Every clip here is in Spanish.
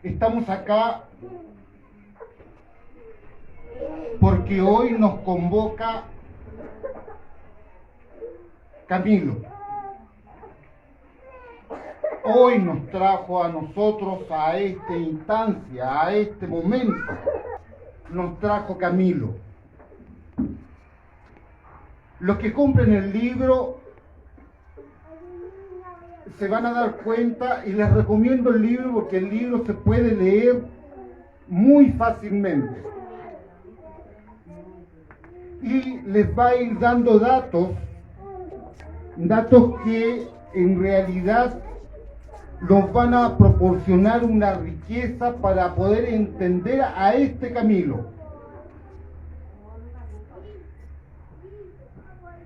Estamos acá porque hoy nos convoca Camilo. Hoy nos trajo a nosotros a esta instancia, a este momento. Nos trajo Camilo. Los que compren el libro se van a dar cuenta, y les recomiendo el libro porque el libro se puede leer muy fácilmente. Y les va a ir dando datos que en realidad nos van a proporcionar una riqueza para poder entender a este Camilo.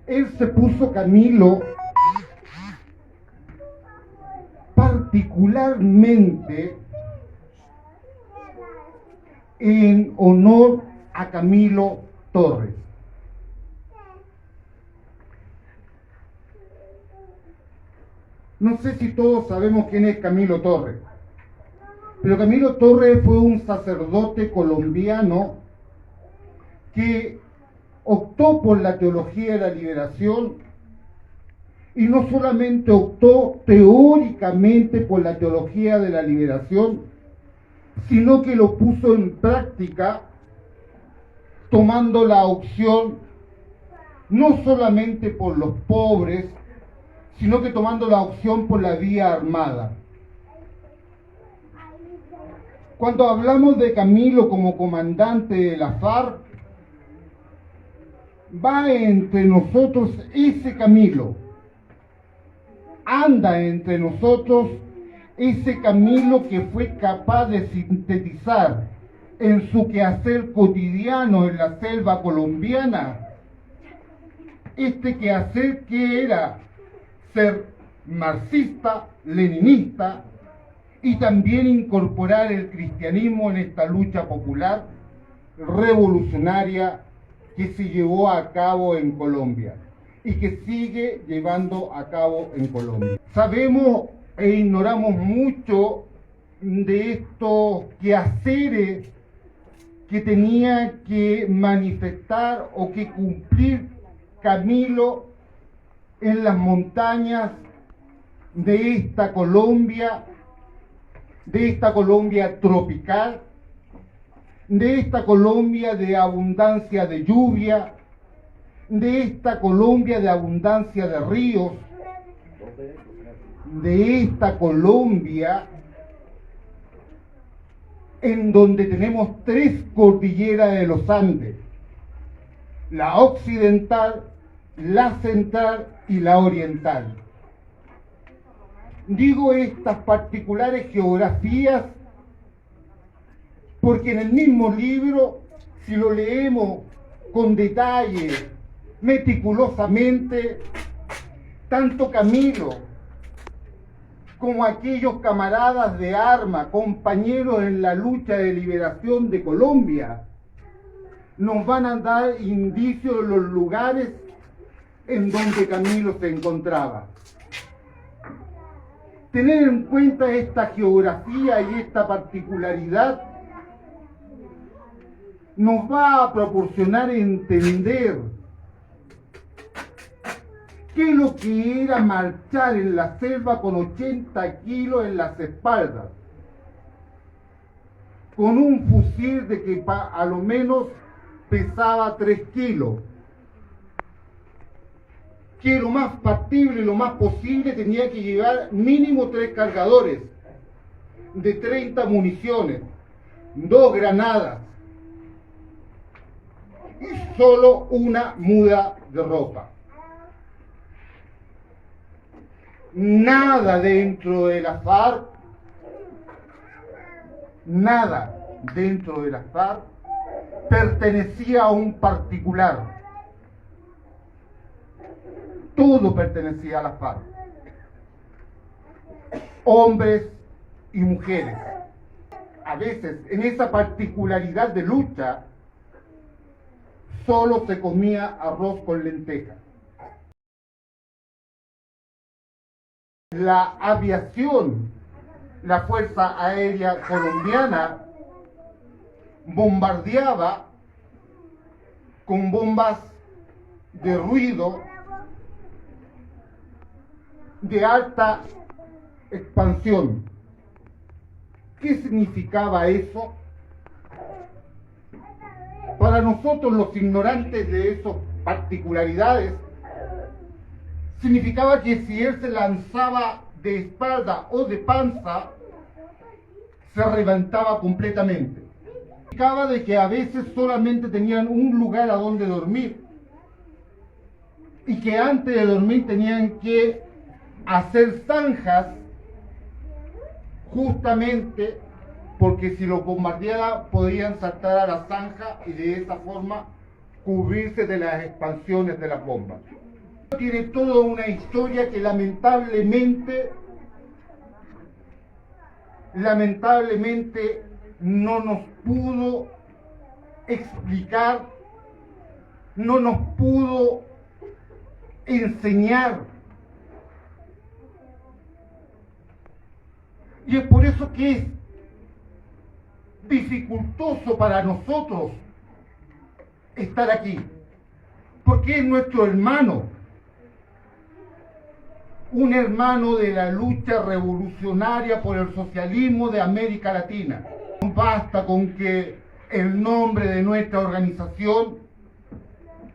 Él se puso Camilo particularmente en honor a Camilo Torres. No sé si todos sabemos quién es Camilo Torres, pero Camilo Torres fue un sacerdote colombiano que optó por la teología de la liberación, y no solamente optó teóricamente por la teología de la liberación, sino que lo puso en práctica tomando la opción no solamente por los pobres, sino que tomando la opción por la vía armada. Cuando hablamos de Camilo como comandante de la FARC, va entre nosotros ese Camilo, anda entre nosotros ese Camilo que fue capaz de sintetizar en su quehacer cotidiano en la selva colombiana este quehacer que era ser marxista, leninista, y también incorporar el cristianismo en esta lucha popular revolucionaria que se llevó a cabo en Colombia y que sigue llevando a cabo en Colombia. Sabemos e ignoramos mucho de estos quehaceres que tenía que manifestar o que cumplir Camilo en las montañas de esta Colombia tropical, de esta Colombia de abundancia de lluvia, de esta Colombia de abundancia de ríos, de esta Colombia en donde tenemos tres cordilleras de los Andes: la occidental, la central y la oriental. Digo estas particulares geografías porque en el mismo libro, si lo leemos con detalle, meticulosamente, tanto Camilo como aquellos camaradas de armas, compañeros en la lucha de liberación de Colombia, nos van a dar indicios de los lugares en donde Camilo se encontraba. Tener en cuenta esta geografía y esta particularidad nos va a proporcionar entender qué es lo que era marchar en la selva con 80 kilos en las espaldas, con un fusil de que a lo menos pesaba 3 kilos, que lo más factible, lo más posible, tenía que llevar mínimo 3 cargadores de 30 municiones, 2 granadas y solo una muda de ropa. Nada dentro de la FARC, pertenecía a un particular. Todo pertenecía a la FARC. Hombres y mujeres. A veces, en esa particularidad de lucha, solo se comía arroz con lentejas. La aviación la Fuerza Aérea Colombiana bombardeaba con bombas de ruido de alta expansión. ¿Qué significaba eso? Para nosotros, los ignorantes de esas particularidades, significaba que si él se lanzaba de espalda o de panza, se reventaba completamente. Significaba de que a veces solamente tenían un lugar a donde dormir y que antes de dormir tenían que hacer zanjas, justamente porque si los bombardeaban podían saltar a la zanja y de esa forma cubrirse de las expansiones de las bombas. Tiene toda una historia que lamentablemente no nos pudo explicar, no nos pudo enseñar. Y es por eso que es dificultoso para nosotros estar aquí, porque es nuestro hermano, un hermano de la lucha revolucionaria por el socialismo de América Latina. No basta con que el nombre de nuestra organización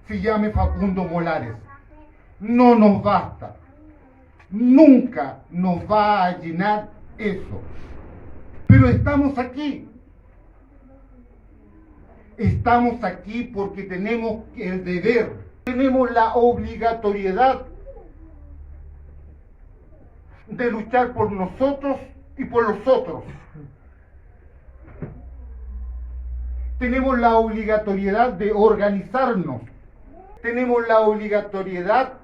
se llame Facundo Molares. No nos basta. Nunca nos va a llenar eso. Pero estamos aquí. Estamos aquí porque tenemos el deber, tenemos la obligatoriedad de luchar por nosotros y por los otros. Tenemos la obligatoriedad de organizarnos. Tenemos la obligatoriedad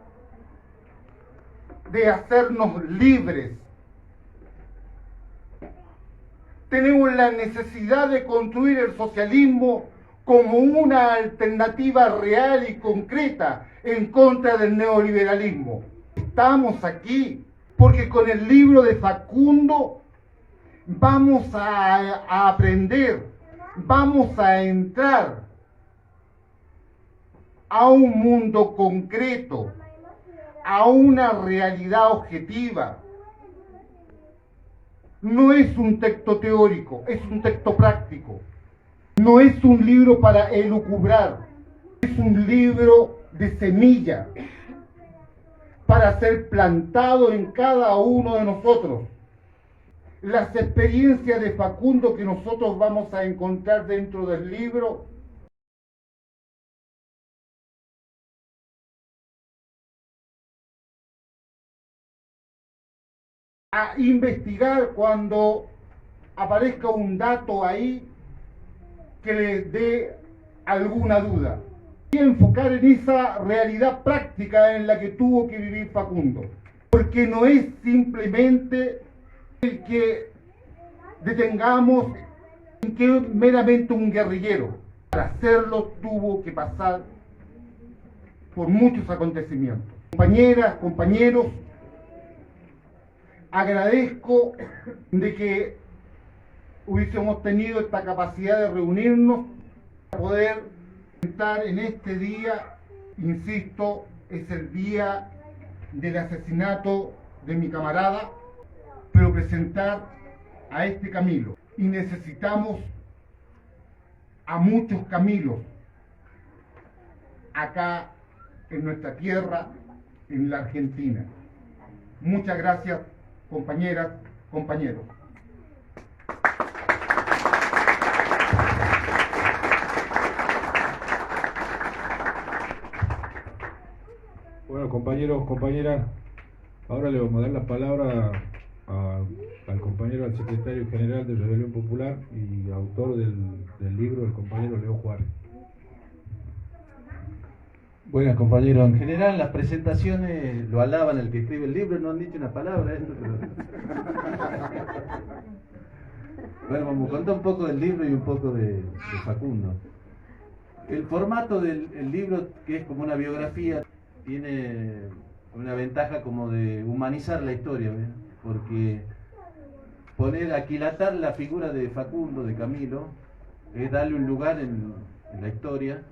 de hacernos libres. Tenemos la necesidad de construir el socialismo como una alternativa real y concreta en contra del neoliberalismo. Estamos aquí porque con el libro de Facundo vamos a aprender, vamos a entrar a un mundo concreto, a una realidad objetiva. No es un texto teórico, es un texto práctico. No es un libro para elucubrar, es un libro de semilla para ser plantado en cada uno de nosotros. Las experiencias de Facundo que nosotros vamos a encontrar dentro del libro a investigar cuando aparezca un dato ahí que les dé alguna duda y enfocar en esa realidad práctica en la que tuvo que vivir Facundo, porque no es simplemente el que detengamos en que es meramente un guerrillero. Para hacerlo tuvo que pasar por muchos acontecimientos. Compañeras, compañeros, agradezco de que hubiésemos tenido esta capacidad de reunirnos para poder estar en este día. Insisto, es el día del asesinato de mi camarada, pero presentar a este Camilo. Y necesitamos a muchos Camilos acá en nuestra tierra, en la Argentina. Muchas gracias, compañeras, compañeros. Bueno, compañeros, compañeras, ahora le vamos a dar la palabra al compañero, al secretario general de Rebelión Popular y autor del libro, el compañero Leo Juárez. Buenas, compañeros. En general, las presentaciones lo alaban el que escribe el libro, no han dicho una palabra. Bueno, vamos a contar un poco del libro y un poco de Facundo. El formato del libro, que es como una biografía, tiene una ventaja como de humanizar la historia, ¿ves? Porque aquilatar la figura de Facundo, de Camilo, es darle un lugar en la historia.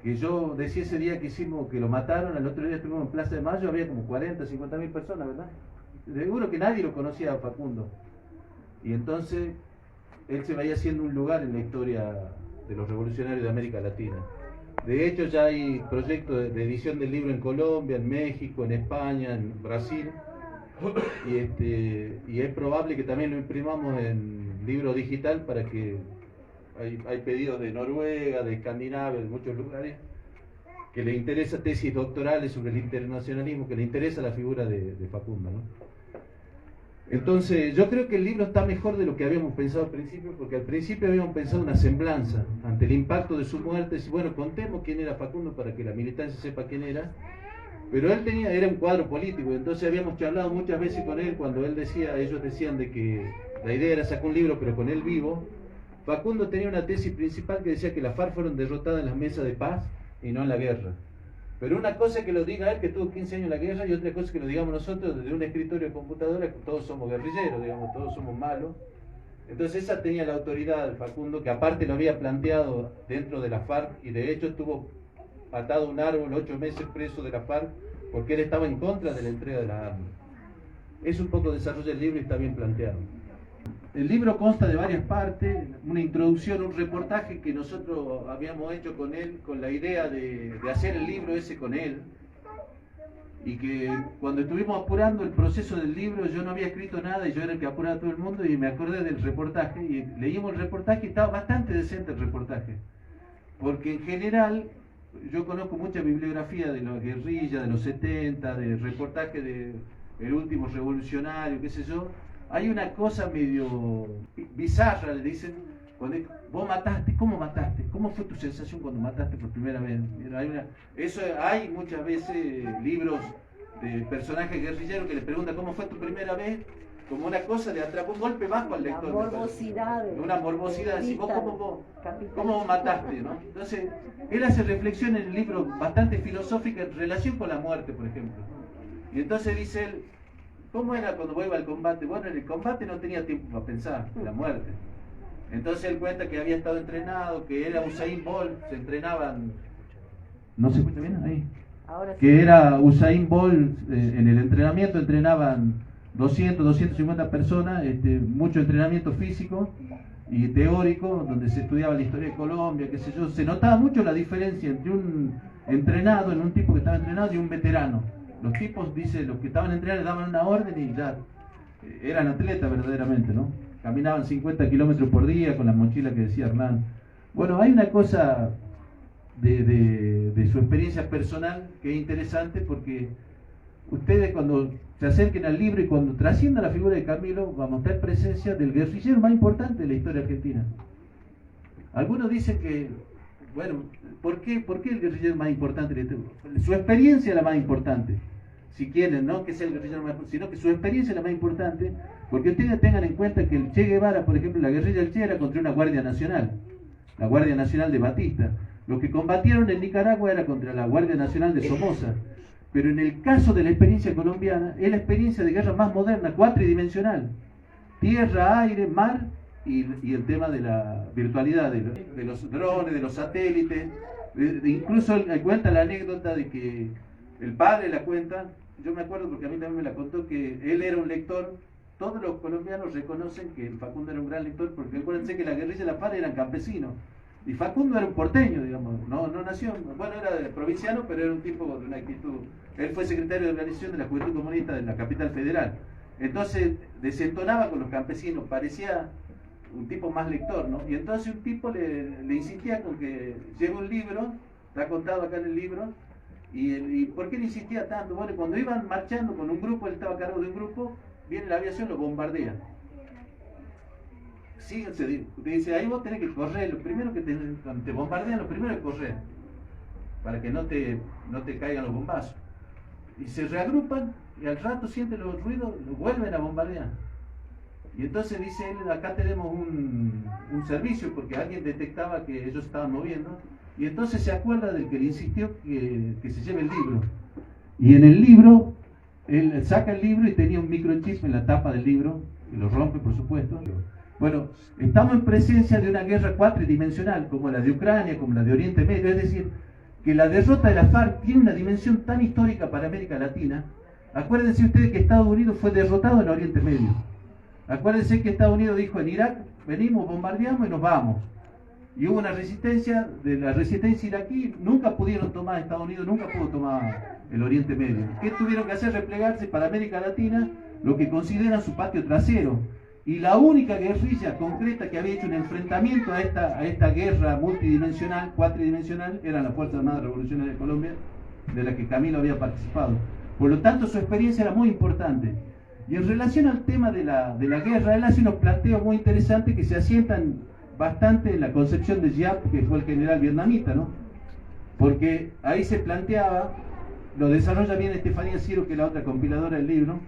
Que yo decía ese día que hicimos, que lo mataron, al otro día estuvimos en Plaza de Mayo, había como 40, 50 mil personas, ¿verdad? Seguro que nadie lo conocía a Facundo. Y entonces él se vaya haciendo un lugar en la historia de los revolucionarios de América Latina. De hecho, ya hay proyectos de edición del libro en Colombia, en México, en España, en Brasil. Y es probable que también lo imprimamos en libro digital para que hay pedidos de Noruega, de Escandinavia, de muchos lugares que le interesa tesis doctorales sobre el internacionalismo, que le interesa la figura de Facundo, ¿no? Entonces, yo creo que el libro está mejor de lo que habíamos pensado al principio, porque al principio habíamos pensado una semblanza ante el impacto de su muerte. Y bueno, contemos quién era Facundo para que la militancia sepa quién era. Pero él era un cuadro político, entonces habíamos charlado muchas veces con él cuando él decía, ellos decían de que la idea era sacar un libro, pero con él vivo. Facundo tenía una tesis principal que decía que las FARC fueron derrotadas en las mesas de paz y no en la guerra. Pero una cosa es que lo diga él, que tuvo 15 años en la guerra, y otra cosa es que lo digamos nosotros desde un escritorio de computadora, que todos somos guerrilleros, digamos, todos somos malos. Entonces esa tenía la autoridad de Facundo, que aparte lo había planteado dentro de la FARC, y de hecho estuvo atado a un árbol 8 meses preso de la FARC, porque él estaba en contra de la entrega de las armas. Es un poco desarrollo del libro y está bien planteado. El libro consta de varias partes, una introducción, un reportaje que nosotros habíamos hecho con él, con la idea de hacer el libro ese con él, y que cuando estuvimos apurando el proceso del libro, yo no había escrito nada y yo era el que apuraba a todo el mundo, y me acordé del reportaje, y leímos el reportaje y estaba bastante decente el reportaje, porque en general yo conozco mucha bibliografía de la guerrilla, de los 70, de reportaje de El Último Revolucionario, qué sé yo. Hay una cosa medio bizarra, le dicen, cuando vos mataste, ¿cómo mataste? ¿Cómo fue tu sensación cuando mataste por primera vez? Hay muchas veces libros de personajes guerrilleros que le preguntan ¿cómo fue tu primera vez? Como una cosa de atrapar un golpe bajo al lector. Una morbosidad, así, ¿cómo mataste? ¿No? Entonces, él hace reflexión en el libro bastante filosófica en relación con la muerte, por ejemplo. Y entonces dice él, ¿cómo era cuando vos ibas al combate? Bueno, en el combate no tenía tiempo para pensar en la muerte. Entonces él cuenta que había estado entrenado, que era Usain Bolt, se entrenaban... ¿No se escucha bien ahí? Ahora sí. Que era Usain Bolt, en el entrenamiento entrenaban 200, 250 personas, mucho entrenamiento físico y teórico, donde se estudiaba la historia de Colombia, qué sé yo. Se notaba mucho la diferencia entre un entrenado, en un tipo que estaba entrenado, y un veterano. Los tipos, dice, los que estaban entrenados daban una orden y ya eran atletas verdaderamente, ¿no? Caminaban 50 kilómetros por día con la mochila que decía Hernán. Bueno, hay una cosa de su experiencia personal que es interesante, porque ustedes cuando se acerquen al libro y cuando trascienda la figura de Camilo, vamos a estar en presencia del guerrillero más importante de la historia argentina. Algunos dicen que, bueno, ¿por qué el guerrillero más importante de la historia? Su experiencia es la más importante. Si quieren, no que sea el guerrillero más importante, sino que su experiencia es la más importante, porque ustedes tengan en cuenta que el Che Guevara, por ejemplo, la guerrilla del Che era contra una Guardia Nacional, la Guardia Nacional de Batista. Los que combatieron en Nicaragua era contra la Guardia Nacional de Somoza. Pero en el caso de la experiencia colombiana, es la experiencia de guerra más moderna, cuatridimensional. Tierra, aire, mar y el tema de la virtualidad, de los drones, de los satélites. Incluso él cuenta la anécdota de que el padre la cuenta, yo me acuerdo porque a mí también me la contó, que él era un lector. Todos los colombianos reconocen que Facundo era un gran lector, porque acuérdense que la guerrilla de la FARC eran campesinos. Y Facundo era un porteño, digamos, no nació, bueno, era provinciano, pero era un tipo de una actitud. Él fue secretario de organización de la Juventud Comunista de la capital federal. Entonces desentonaba con los campesinos, parecía un tipo más lector, ¿no? Y entonces un tipo le insistía con que lleve un libro, está contado acá en el libro, y ¿por qué le insistía tanto? Bueno, cuando iban marchando con un grupo, él estaba a cargo de un grupo, viene la aviación, lo bombardea. Sí, usted dice, ahí vos tenés que correr, lo primero que cuando te bombardean, lo primero es correr, para que no te caigan los bombazos. Y se reagrupan, y al rato sienten los ruidos, lo vuelven a bombardear. Y entonces dice él, acá tenemos un servicio, porque alguien detectaba que ellos estaban moviendo, y entonces se acuerda del que le insistió que se lleve el libro. Y en el libro Él saca el libro y tenía un microchip en la tapa del libro, y lo rompe, por supuesto. Bueno, estamos en presencia de una guerra cuatridimensional, como la de Ucrania, como la de Oriente Medio, es decir, que la derrota de la FARC tiene una dimensión tan histórica para América Latina. Acuérdense ustedes que Estados Unidos fue derrotado en Oriente Medio. Acuérdense que Estados Unidos dijo en Irak, venimos, bombardeamos y nos vamos. Y hubo una resistencia, de la resistencia iraquí, nunca pudieron tomar Estados Unidos, nunca pudo tomar el Oriente Medio. ¿Qué tuvieron que hacer? Replegarse para América Latina, lo que consideran su patio trasero. Y la única guerrilla concreta que había hecho un enfrentamiento a esta guerra multidimensional, cuatridimensional, eran las Fuerzas Armadas Revolucionarias de Colombia, de la que Camilo había participado. Por lo tanto, su experiencia era muy importante. Y en relación al tema de la guerra, él hace unos planteos muy interesantes que se asientan bastante en la concepción de Giap, que fue el general vietnamita, ¿no? Porque ahí se planteaba, lo desarrolla bien Estefanía Ciro, que es la otra compiladora del libro,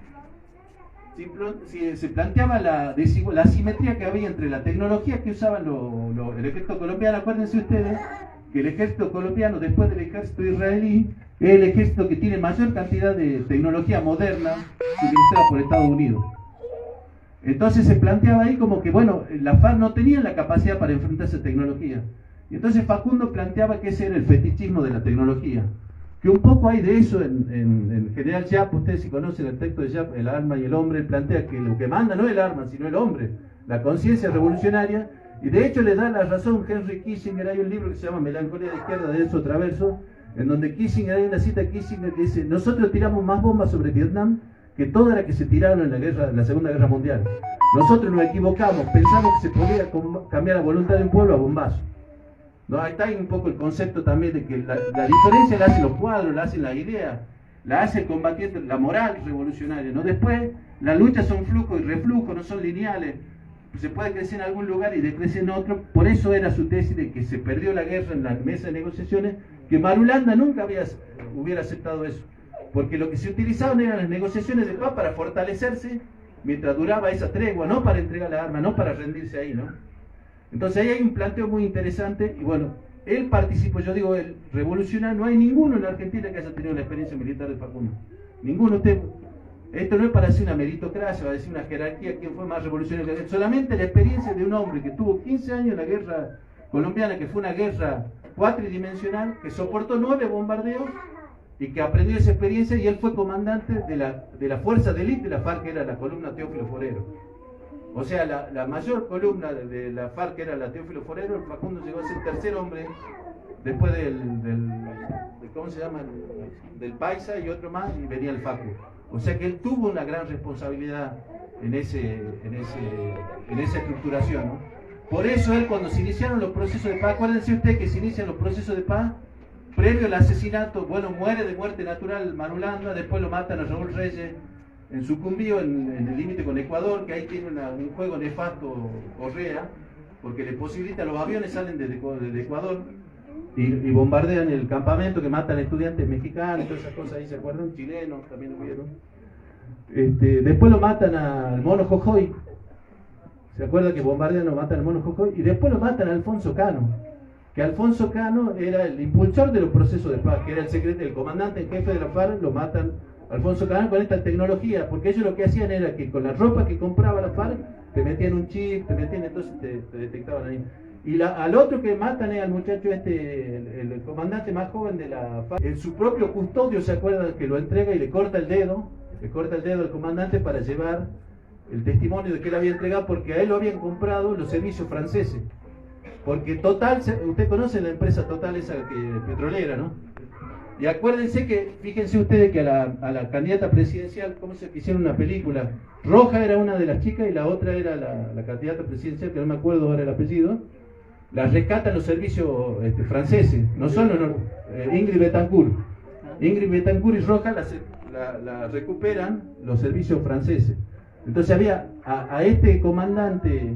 se planteaba la asimetría que había entre la tecnología que usaban el ejército colombiano. Acuérdense ustedes que el ejército colombiano, después del ejército israelí, es el ejército que tiene mayor cantidad de tecnología moderna utilizada por Estados Unidos. Entonces se planteaba ahí como que, bueno, la FARC no tenía la capacidad para enfrentarse a tecnología. Y entonces Facundo planteaba que ese era el fetichismo de la tecnología. Que un poco hay de eso en general Giap. Ustedes si conocen el texto de Giap, El alma y el hombre, él plantea que lo que manda no es el arma, sino el hombre, la conciencia revolucionaria. Y de hecho le da la razón Henry Kissinger. Hay un libro que se llama Melancolía de Izquierda de Enzo Traverso, en donde Kissinger, hay una cita de Kissinger que dice: nosotros tiramos más bombas sobre Vietnam que todas las que se tiraron en la Segunda Guerra Mundial. Nosotros nos equivocamos, pensamos que se podía cambiar la voluntad de un pueblo a bombazo. ¿No? Ahí está un poco el concepto también de que la diferencia la hacen los cuadros, la hacen la idea, la hace el combatiente, la moral revolucionaria, ¿no? Después, las luchas son flujo y reflujo, no son lineales. Se puede crecer en algún lugar y decrecer en otro. Por eso era su tesis de que se perdió la guerra en la mesa de negociaciones, que Marulanda nunca hubiera aceptado eso. Porque lo que se utilizaban eran las negociaciones de paz para fortalecerse mientras duraba esa tregua, no para entregar la arma, no para rendirse ahí, ¿no? Entonces ahí hay un planteo muy interesante. Y bueno, él participó, yo digo, el revolucionario, no hay ninguno en la Argentina que haya tenido la experiencia militar de Facundo. Ninguno. Esto no es para hacer una meritocracia, va a decir una jerarquía, quién fue más revolucionario. Solamente la experiencia de un hombre que tuvo 15 años en la guerra colombiana, que fue una guerra cuatridimensional, que soportó 9 bombardeos y que aprendió esa experiencia, y él fue comandante de la fuerza de élite de la FARC, que era la columna Teófilo Forero. O sea, la mayor columna de la FARC era la Teófilo Forero. El Facundo llegó a ser tercer hombre después ¿cómo se llama? Del Paisa y otro más, y venía el Facu. O sea que él tuvo una gran responsabilidad en esa estructuración, ¿no? Por eso él, cuando se iniciaron los procesos de paz, acuérdense ustedes que se inician los procesos de paz previo al asesinato. Bueno, muere de muerte natural Marulanda, después lo matan a Raúl Reyes en Sucumbío, en el límite con Ecuador, que ahí tiene un juego nefasto Correa, porque le posibilita, los aviones salen desde Ecuador y bombardean el campamento, que matan estudiantes mexicanos, todas esas cosas ahí, ¿se acuerdan? Chilenos también lo vieron. Después lo matan al Mono Jojoy, ¿se acuerdan que bombardean, lo matan al Mono Jojoy? Y después lo matan a Alfonso Cano, que Alfonso Cano era el impulsor de los procesos de paz, que era el comandante en jefe de la FARC. Lo matan Alfonso Cano con esta tecnología, porque ellos lo que hacían era que con la ropa que compraba la FARC te metían un chip, entonces te detectaban ahí. Y al otro que matan es al muchacho el comandante más joven de la FARC. En su propio custodio, ¿se acuerdan? Que lo entrega y le corta el dedo al comandante para llevar el testimonio de que él había entregado, porque a él lo habían comprado los servicios franceses. Porque Total, usted conoce la empresa Total, esa petrolera, ¿no? Y acuérdense que, fíjense ustedes que a la candidata presidencial, ¿cómo se hicieron una película? Roja era una de las chicas y la otra era la candidata presidencial, que no me acuerdo ahora el apellido. Las rescatan los servicios franceses, no son Ingrid Betancourt. Ingrid Betancourt y Roja la recuperan los servicios franceses. Entonces había a este comandante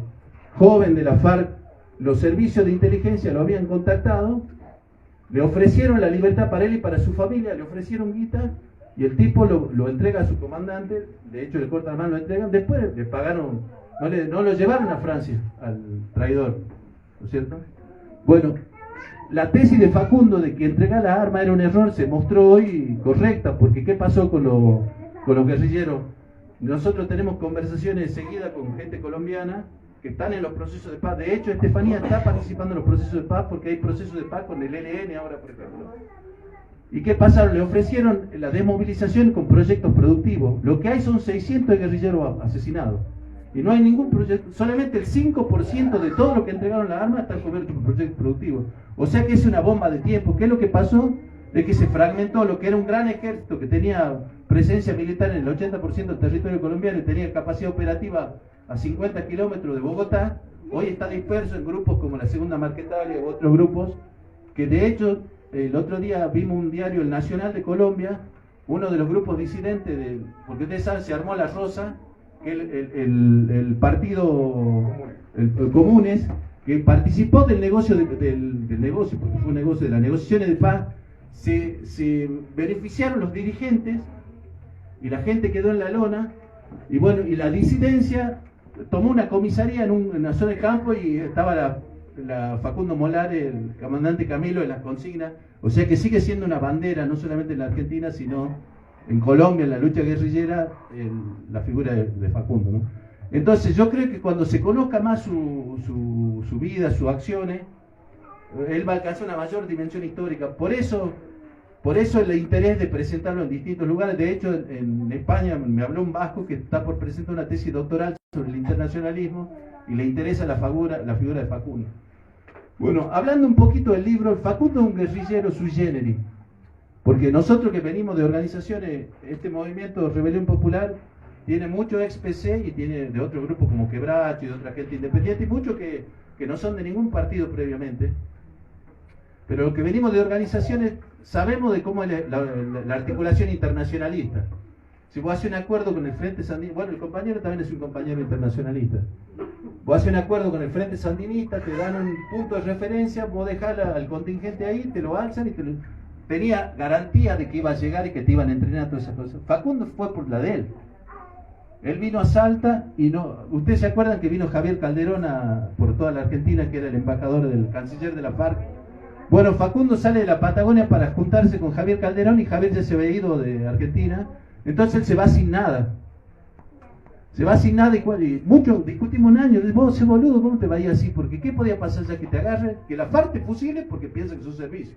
joven de la FARC, los servicios de inteligencia lo habían contactado, le ofrecieron la libertad para él y para su familia, le ofrecieron guita, y el tipo lo entrega a su comandante. De hecho le cortan la mano, lo entregan, después le pagaron, no lo llevaron a Francia al traidor, ¿no es cierto? Bueno, la tesis de Facundo de que entregar la arma era un error se mostró hoy correcta, porque ¿qué pasó con con los guerrilleros. Nosotros tenemos conversaciones seguidas con gente colombiana que están en los procesos de paz. De hecho, Estefanía está participando en los procesos de paz porque hay procesos de paz con el ELN ahora, por ejemplo. ¿Y qué pasaron? Le ofrecieron la desmovilización con proyectos productivos. Lo que hay son 600 guerrilleros asesinados. Y no hay ningún proyecto, solamente el 5% de todo lo que entregaron las armas están cubiertos por proyectos productivos. O sea que es una bomba de tiempo. ¿Qué es lo que pasó? De que se fragmentó lo que era un gran ejército que tenía presencia militar en el 80% del territorio colombiano y tenía capacidad operativa a 50 kilómetros de Bogotá. Hoy está disperso en grupos como la Segunda Marquetalia u otros grupos, que de hecho el otro día vimos un diario, El Nacional de Colombia, uno de los grupos disidentes, porque ustedes saben, se armó La Rosa, que el partido el Comunes, que participó del negocio, del negocio, porque fue un negocio de las negociaciones de paz. Se beneficiaron los dirigentes y la gente quedó en la lona, y bueno, y la disidencia tomó una comisaría en una zona de campo y estaba la Facundo Molar, el comandante Camilo, en las consignas. O sea que sigue siendo una bandera, no solamente en la Argentina, sino en Colombia, en la lucha guerrillera, la figura de Facundo, ¿no? Entonces yo creo que cuando se conozca más su vida, sus acciones, él va a alcanzar una mayor dimensión histórica. Por eso el interés de presentarlo en distintos lugares. De hecho, en España me habló un vasco que está por presentar una tesis doctoral sobre el internacionalismo y le interesa la figura de Facundo. Bueno, hablando un poquito del libro, Facundo es un guerrillero sui generis, porque nosotros que venimos de organizaciones, este movimiento Rebelión Popular tiene mucho ex-PC y tiene de otros grupos como Quebracho y de otra gente independiente, y muchos que no son de ningún partido previamente. Pero los que venimos de organizaciones sabemos de cómo es la articulación internacionalista. Si vos haces un acuerdo con el Frente Sandinista, bueno, el compañero también es un compañero internacionalista. Vos haces un acuerdo con el Frente Sandinista, te dan un punto de referencia, vos dejás al contingente ahí, te lo alzan y tenía garantía de que iba a llegar y que te iban a entrenar todas esas cosas. Facundo fue por la de él. Él vino a Salta y no. ¿Ustedes se acuerdan que vino Javier Calderón por toda la Argentina, que era el embajador del canciller de la FARC? Bueno, Facundo sale de la Patagonia para juntarse con Javier Calderón y Javier ya se había ido de Argentina. Entonces él se va sin nada. Se va sin nada y muchos discutimos un año. Vos, ese boludo, ¿cómo te va a ir así? Porque ¿qué podía pasar ya que te agarre? Que la FARC te fusile porque piensa que sos servicio.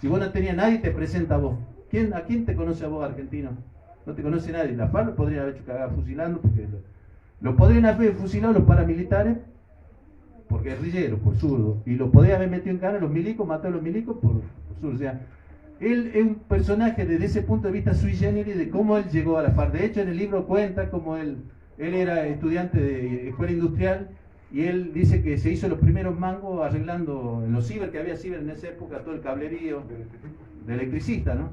Si vos no tenías nadie, te presenta a vos. ¿A quién te conoce a vos, argentino? No te conoce nadie. La FARC lo podrían haber hecho cagar fusilando, porque lo podrían haber fusilado los paramilitares por guerrillero, por zurdo, y lo podrían haber metido en cana los milicos, matado a los milicos por zurdo. O sea, él es un personaje desde ese punto de vista sui generis de cómo él llegó a la FARC. De hecho, en el libro cuenta cómo él era estudiante de escuela industrial, y él dice que se hizo los primeros mangos arreglando en los ciber, que había ciber en esa época, todo el cablerío de electricista, ¿no?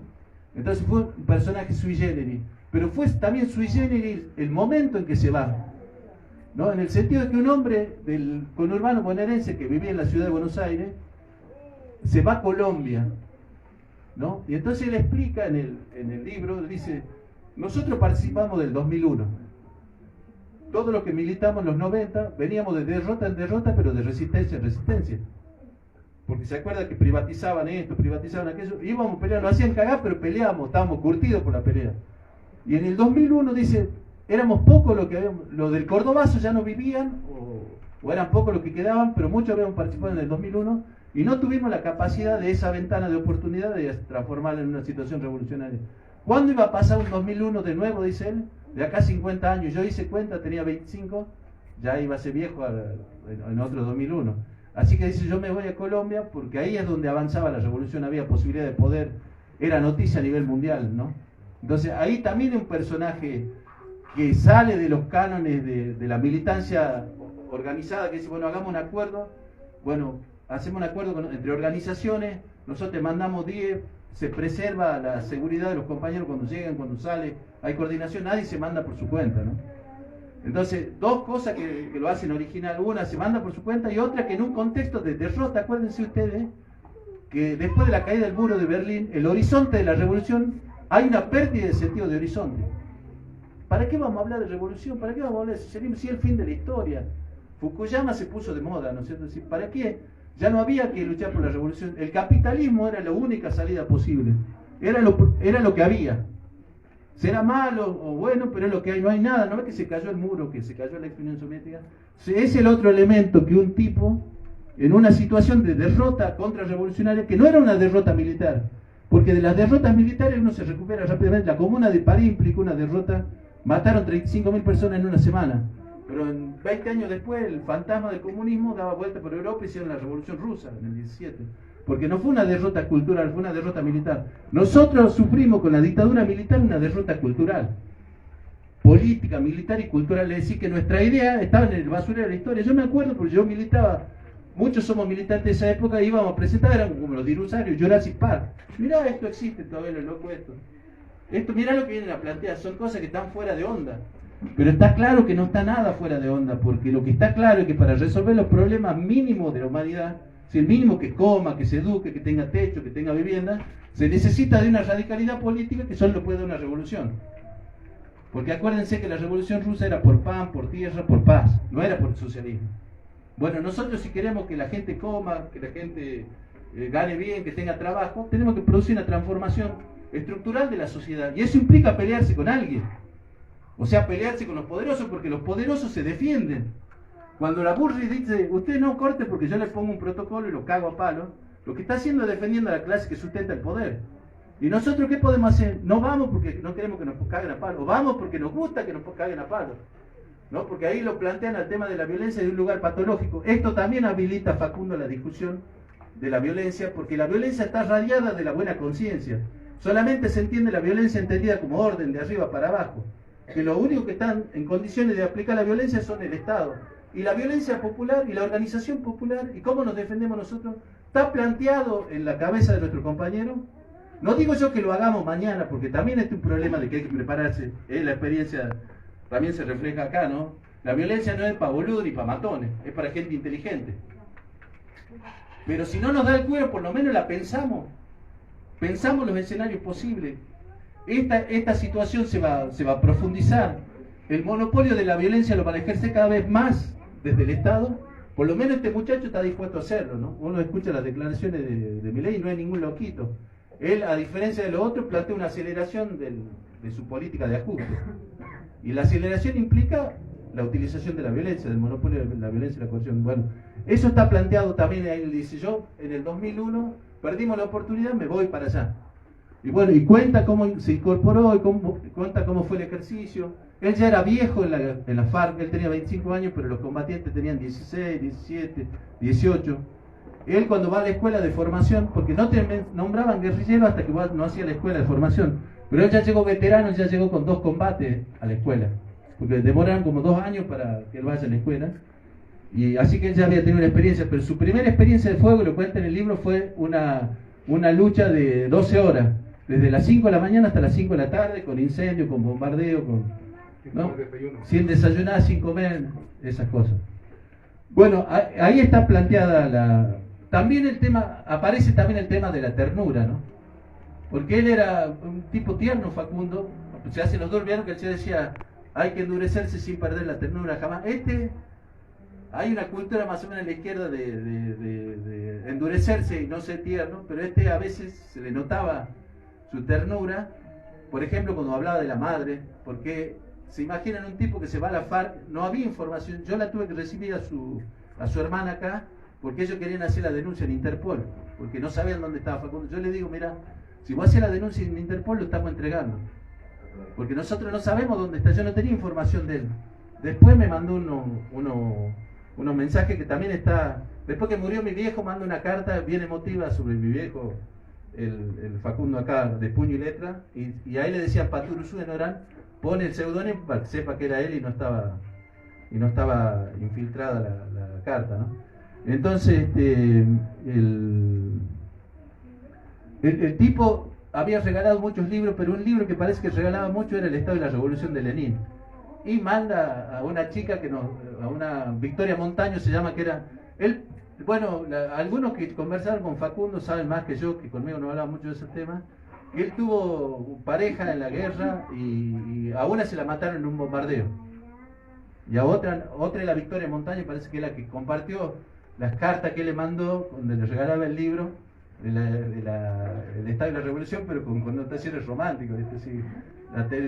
Entonces fue un personaje sui generis, pero fue también sui generis el momento en que se va, ¿no? En el sentido de que un hombre del conurbano bonaerense que vivía en la ciudad de Buenos Aires se va a Colombia, ¿no? Y entonces él explica en el libro, dice, nosotros participamos del 2001, todos los que militamos en los 90 veníamos de derrota en derrota, pero de resistencia en resistencia. Porque se acuerda que privatizaban esto, privatizaban aquello, íbamos a pelear, nos hacían cagar, pero peleábamos, estábamos curtidos por la pelea. Y en el 2001 dice, éramos pocos los del Cordobazo ya no vivían, o eran pocos los que quedaban, pero muchos habíamos participado en el 2001, y no tuvimos la capacidad de esa ventana de oportunidad de transformarla en una situación revolucionaria. ¿Cuándo iba a pasar un 2001 de nuevo, dice él? De acá 50 años, yo hice cuenta, tenía 25, ya iba a ser viejo en otro 2001. Así que dice, yo me voy a Colombia porque ahí es donde avanzaba la revolución, había posibilidad de poder, era noticia a nivel mundial, ¿no? Entonces ahí también es un personaje que sale de los cánones de la militancia organizada, que dice, bueno, hagamos un acuerdo, bueno, hacemos un acuerdo entre organizaciones, nosotros te mandamos 10, se preserva la seguridad de los compañeros cuando llegan, cuando salen, hay coordinación, nadie se manda por su cuenta, ¿no? Entonces, dos cosas que lo hacen original, una se manda por su cuenta y otra que en un contexto de derrota, acuérdense ustedes, que después de la caída del muro de Berlín, el horizonte de la revolución, hay una pérdida de sentido de horizonte. ¿Para qué vamos a hablar de revolución? ¿Para qué vamos a hablar de socialismo? Si es el fin de la historia. Fukuyama se puso de moda, ¿no es cierto? ¿Para qué? Ya no había que luchar por la revolución. El capitalismo era la única salida posible. Era lo que había. Será malo o bueno, pero es lo que hay, no hay nada. ¿No ves que se cayó el muro, que se cayó la ex Unión Soviética? Es el otro elemento que un tipo, en una situación de derrota contrarrevolucionaria, que no era una derrota militar, porque de las derrotas militares uno se recupera rápidamente. La Comuna de París implicó una derrota, mataron 35.000 personas en una semana, pero en 20 años después el fantasma del comunismo daba vuelta por Europa y hicieron la Revolución Rusa en el 17. Porque no fue una derrota cultural, fue una derrota militar. Nosotros sufrimos con la dictadura militar una derrota cultural, política, militar y cultural. Es decir, que nuestra idea estaba en el basurero de la historia. Yo me acuerdo porque yo militaba, muchos somos militantes de esa época, íbamos a presentar, eran como los dinosaurios, Jurassic Park. Mirá, esto existe todavía, lo loco esto. Mirá lo que vienen a plantear, son cosas que están fuera de onda. Pero está claro que no está nada fuera de onda, porque lo que está claro es que para resolver los problemas mínimos de la humanidad, si el mínimo que coma, que se eduque, que tenga techo, que tenga vivienda, se necesita de una radicalidad política que solo puede dar una revolución. Porque acuérdense que la revolución rusa era por pan, por tierra, por paz, no era por socialismo. Bueno, nosotros si queremos que la gente coma, que la gente gane bien, que tenga trabajo, tenemos que producir una transformación estructural de la sociedad. Y eso implica pelearse con alguien. O sea, pelearse con los poderosos, porque los poderosos se defienden. Cuando la Burri dice, usted no corte porque yo le pongo un protocolo y lo cago a palo, lo que está haciendo es defendiendo a la clase que sustenta el poder. ¿Y nosotros qué podemos hacer? No vamos porque no queremos que nos caguen a palo, o vamos porque nos gusta que nos caguen a palo, ¿no? Porque ahí lo plantean al tema de la violencia de un lugar patológico. Esto también habilita, Facundo, la discusión de la violencia, porque la violencia está radiada de la buena conciencia. Solamente se entiende la violencia entendida como orden de arriba para abajo, que lo único que están en condiciones de aplicar la violencia son el Estado. Y la violencia popular y la organización popular y cómo nos defendemos nosotros está planteado en la cabeza de nuestro compañero. No digo yo que lo hagamos mañana, porque también es un problema de que hay que prepararse. La experiencia también se refleja acá, ¿no? La violencia no es para boludos ni para matones, es para gente inteligente. Pero si no nos da el cuero, por lo menos la pensamos. Pensamos los escenarios posibles. Esta situación se va a profundizar. El monopolio de la violencia lo van a ejercer cada vez más desde el Estado. Por lo menos este muchacho está dispuesto a hacerlo, ¿no? Uno escucha las declaraciones de Milei y no hay ningún loquito. Él, a diferencia de los otros, plantea una aceleración de su política de ajuste. Y la aceleración implica la utilización de la violencia, del monopolio de la violencia y la coerción. Bueno, eso está planteado también. Él dice, yo en el 2001 perdimos la oportunidad, me voy para allá. Y bueno, y cuenta cómo se incorporó, y cuenta cómo fue el ejercicio. Él ya era viejo en la FARC, él tenía 25 años, pero los combatientes tenían 16, 17, 18. Él cuando va a la escuela de formación, porque no te nombraban guerrillero hasta que no hacía la escuela de formación, pero él ya llegó veterano, ya llegó con 2 combates a la escuela, porque demoraron como 2 años para que él vaya a la escuela. Y así que él ya había tenido una experiencia, pero su primera experiencia de fuego, lo cuenta en el libro, fue una lucha de 12 horas, desde las 5 de la mañana hasta las 5 de la tarde, con incendio, con bombardeo, ¿no? Sin desayunar, sin comer, esas cosas. Bueno, ahí está planteada también el tema, aparece también el tema de la ternura, ¿no? Porque él era un tipo tierno, Facundo. Se hacen los dos olvidaron que él se decía, hay que endurecerse sin perder la ternura jamás. Hay una cultura más o menos en la izquierda de endurecerse y no ser tierno, pero a veces se le notaba su ternura. Por ejemplo, cuando hablaba de la madre, porque se imaginan un tipo que se va a la FARC, no había información. Yo la tuve que recibir a su hermana acá, porque ellos querían hacer la denuncia en Interpol, porque no sabían dónde estaba Facundo. Yo le digo, mira, si vos haces la denuncia en Interpol, lo estamos entregando, porque nosotros no sabemos dónde está. Yo no tenía información de él. Después me mandó unos mensajes que también está. Después que murió mi viejo, manda una carta bien emotiva sobre mi viejo, el Facundo acá, de puño y letra, y a él le decían Paturuzú en Orán, pone el seudónimo para que sepa que era él y no estaba infiltrada la carta, ¿no? Entonces, el tipo había regalado muchos libros, pero un libro que parece que regalaba mucho era El Estado y la Revolución de Lenin. Y manda a una chica a una Victoria Montaño se llama, que era él. Bueno, algunos que conversaron con Facundo saben más que yo, que conmigo no hablaba mucho de esos temas. Él tuvo pareja en la guerra y a una se la mataron en un bombardeo. Y a otra de la Victoria Montaña, parece que es la que compartió las cartas que él le mandó, donde le regalaba el libro, el Estado y la Revolución, pero con connotaciones románticas, ¿viste? Sí,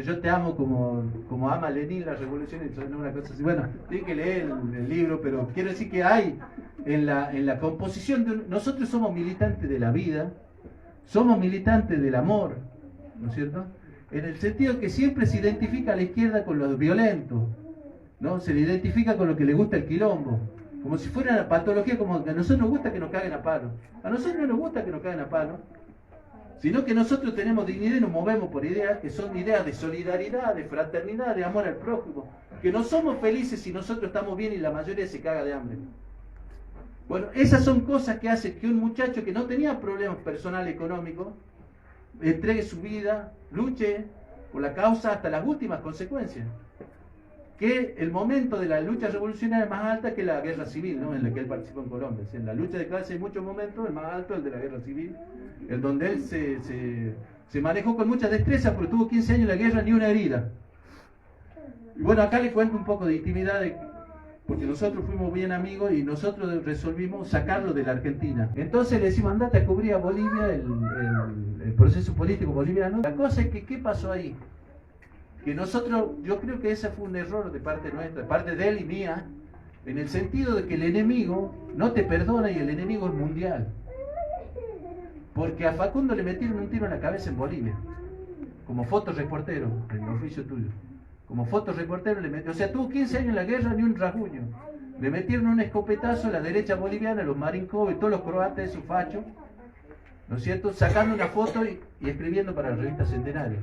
yo te amo como ama Lenin la revolución, y una cosa así. Bueno, tiene que leer el libro, pero quiero decir que hay en la composición nosotros somos militantes de la vida, somos militantes del amor, ¿no es cierto? En el sentido que siempre se identifica a la izquierda con los violentos, ¿no? Se le identifica con lo que le gusta el quilombo, como si fuera una patología, como que a nosotros nos gusta que nos caguen a palo. A nosotros no nos gusta que nos caguen a palo, sino que nosotros tenemos dignidad y nos movemos por ideas que son ideas de solidaridad, de fraternidad, de amor al prójimo, que no somos felices si nosotros estamos bien y la mayoría se caga de hambre. Bueno, esas son cosas que hacen que un muchacho que no tenía problemas personales económicos entregue su vida, luche por la causa hasta las últimas consecuencias. Que el momento de la lucha revolucionaria es más alta que la guerra civil, ¿no? En la que él participó en Colombia. En la lucha de clase hay muchos momentos, el más alto es el de la guerra civil, en donde él se manejó con mucha destreza porque tuvo 15 años en la guerra, ni una herida. Y bueno, acá le cuento un poco de intimidad, porque nosotros fuimos bien amigos y nosotros resolvimos sacarlo de la Argentina. Entonces le decimos, andate a cubrir a Bolivia el proceso político boliviano. La cosa es que, ¿qué pasó ahí? Que nosotros, yo creo que ese fue un error de parte nuestra, de parte de él y mía, en el sentido de que el enemigo no te perdona y el enemigo es mundial. Porque a Facundo le metieron un tiro en la cabeza en Bolivia, como fotoreportero, en el oficio tuyo. Como fotoreportero le metieron, o sea, tuvo 15 años en la guerra, ni un rasguño. Le metieron un escopetazo a la derecha boliviana, los Marinkov y todos los croatas, esos fachos, ¿no es cierto? Sacando una foto y escribiendo para la revista Centenario.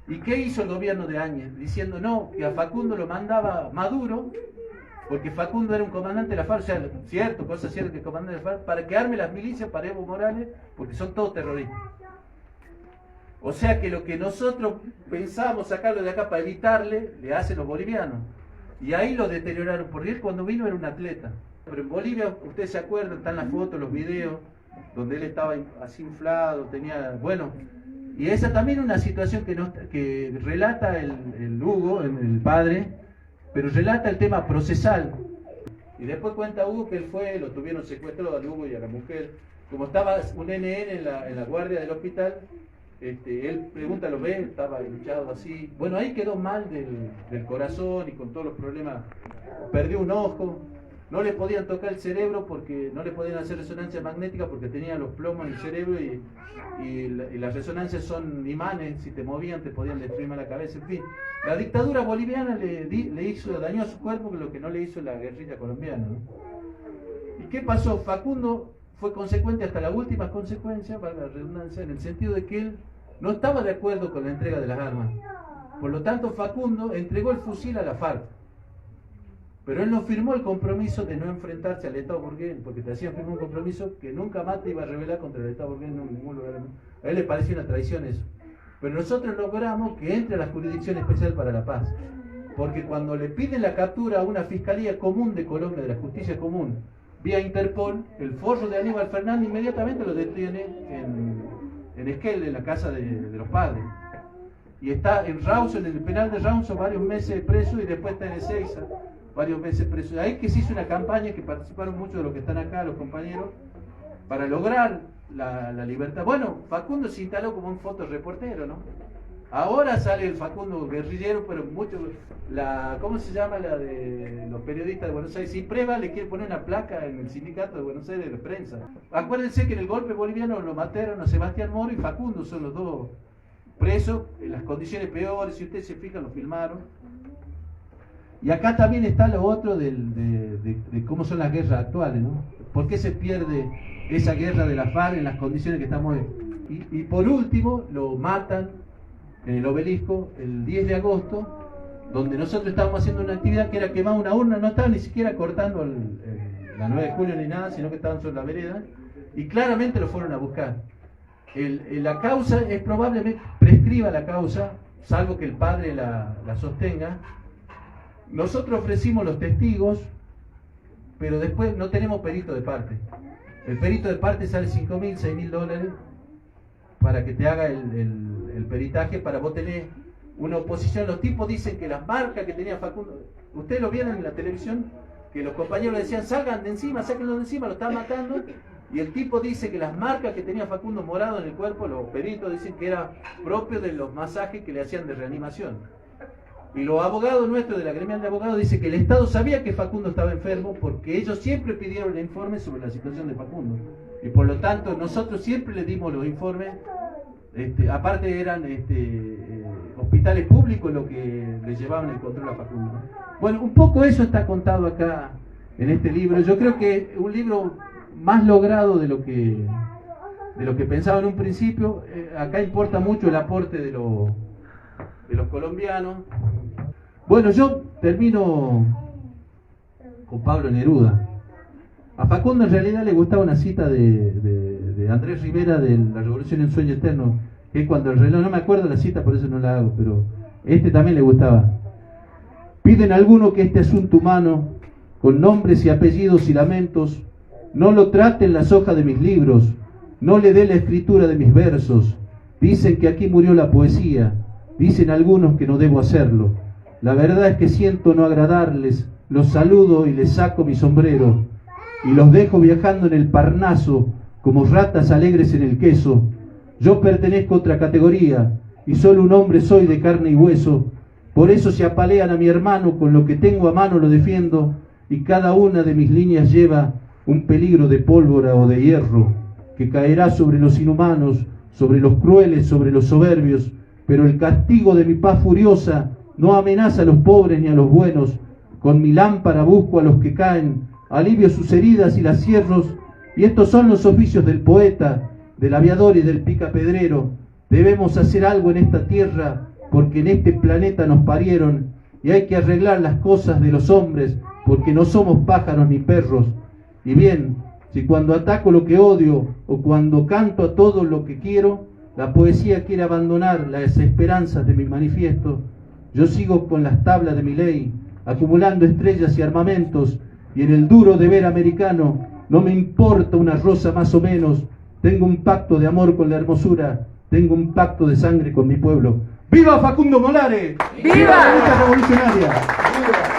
¿Y qué hizo el gobierno de Áñez? Diciendo no, que a Facundo lo mandaba Maduro, porque Facundo era un comandante de la FARC, o sea, cierto, cosa cierta que el comandante de la FARC, para que arme las milicias para Evo Morales, porque son todos terroristas. O sea que lo que nosotros pensábamos sacarlo de acá para evitarle, le hacen los bolivianos. Y ahí lo deterioraron, porque él cuando vino era un atleta. Pero en Bolivia, ustedes se acuerdan, están las fotos, los videos, donde él estaba así inflado, tenía, bueno... Y esa también es una situación que relata el Hugo, el padre, pero relata el tema procesal. Y después cuenta Hugo que él fue, lo tuvieron secuestrado al Hugo y a la mujer. Como estaba un NN en la guardia del hospital, él pregunta, ¿lo ve? Estaba hinchado así. Bueno, ahí quedó mal del corazón y con todos los problemas. Perdió un ojo. No le podían tocar el cerebro porque no le podían hacer resonancia magnética porque tenía los plomos en el cerebro y las resonancias son imanes, si te movían te podían destruir la cabeza, en fin. La dictadura boliviana dañó a su cuerpo lo que no le hizo la guerrilla colombiana, ¿no? ¿Y qué pasó? Facundo fue consecuente hasta la última consecuencia, valga la redundancia, en el sentido de que él no estaba de acuerdo con la entrega de las armas. Por lo tanto, Facundo entregó el fusil a la FARC. Pero él no firmó el compromiso de no enfrentarse al Estado burgués, porque te hacían firmar un compromiso que nunca más te iba a rebelar contra el Estado burgués en ningún lugar. A él le parecía una traición eso. Pero nosotros logramos que entre a la Jurisdicción Especial para la Paz. Porque cuando le piden la captura a una Fiscalía Común de Colombia, de la Justicia Común, vía Interpol, el forro de Aníbal Fernández inmediatamente lo detiene en Esquel, en la casa de los padres. Y está en Rawson, en el penal de Rawson, varios meses preso y después está en Ezeiza, varios meses preso. Ahí que se hizo una campaña que participaron muchos de los que están acá, los compañeros, para lograr la libertad. Bueno, Facundo se instaló como un fotoreportero, ¿no? Ahora sale el Facundo guerrillero, pero mucho, ¿cómo se llama la de los periodistas de Buenos Aires? Sin prueba le quiere poner una placa en el sindicato de Buenos Aires de la prensa. Acuérdense que en el golpe boliviano lo mataron a Sebastián Moro y Facundo, son los dos presos, en las condiciones peores, si ustedes se fijan, lo filmaron. Y acá también está lo otro de cómo son las guerras actuales, ¿no? ¿Por qué se pierde esa guerra de la FARC en las condiciones que estamos hoy? Y por último, lo matan en el obelisco el 10 de agosto, donde nosotros estábamos haciendo una actividad que era quemar una urna, no estaban ni siquiera cortando la 9 de julio ni nada, sino que estaban sobre la vereda, y claramente lo fueron a buscar. La causa es probablemente, prescriba la causa, salvo que el padre la sostenga. Nosotros ofrecimos los testigos, pero después no tenemos perito de parte. El perito de parte sale $5.000, $6.000 para que te haga el peritaje, para vos tener una oposición. Los tipos dicen que las marcas que tenía Facundo, ustedes lo vieron en la televisión, que los compañeros le decían, salgan de encima, sáquenlo de encima, lo están matando, Y el tipo dice que las marcas que tenía Facundo morado en el cuerpo, los peritos dicen que era propio de los masajes que le hacían de reanimación. Y los abogados nuestros de la gremial de abogados dicen que el Estado sabía que Facundo estaba enfermo porque ellos siempre pidieron el informe sobre la situación de Facundo. Y por lo tanto nosotros siempre le dimos los informes, aparte eran hospitales públicos los que le llevaban el control a Facundo. Bueno, un poco eso está contado acá en este libro. Yo creo que es un libro más logrado de lo que pensaba en un principio. Acá importa mucho el aporte de los colombianos. Bueno, yo termino con Pablo Neruda. A Facundo en realidad le gustaba una cita de Andrés Rivera de La Revolución en Sueño Eterno, que es cuando el reloj, no me acuerdo la cita, por eso no la hago, pero también le gustaba. Piden a alguno que este asunto humano, con nombres y apellidos y lamentos, no lo trate en las hojas de mis libros, no le dé la escritura de mis versos. Dicen que aquí murió la poesía, dicen algunos que no debo hacerlo. La verdad es que siento no agradarles, los saludo y les saco mi sombrero, y los dejo viajando en el Parnaso, como ratas alegres en el queso. Yo pertenezco a otra categoría, y solo un hombre soy de carne y hueso. Por eso si apalean a mi hermano, con lo que tengo a mano lo defiendo, y cada una de mis líneas lleva un peligro de pólvora o de hierro, que caerá sobre los inhumanos, sobre los crueles, sobre los soberbios, pero el castigo de mi paz furiosa no amenaza a los pobres ni a los buenos. Con mi lámpara busco a los que caen, alivio sus heridas y las cierros, y estos son los oficios del poeta, del aviador y del picapedrero. Debemos hacer algo en esta tierra, porque en este planeta nos parieron, y hay que arreglar las cosas de los hombres, porque no somos pájaros ni perros. Y bien, si cuando ataco lo que odio, o cuando canto a todo lo que quiero, la poesía quiere abandonar las esperanzas de mi manifiesto, yo sigo con las tablas de mi ley, acumulando estrellas y armamentos, y en el duro deber americano no me importa una rosa más o menos. Tengo un pacto de amor con la hermosura, tengo un pacto de sangre con mi pueblo. ¡Viva Facundo Molares! ¡Viva! ¡Viva la lucha revolucionaria! ¡Viva!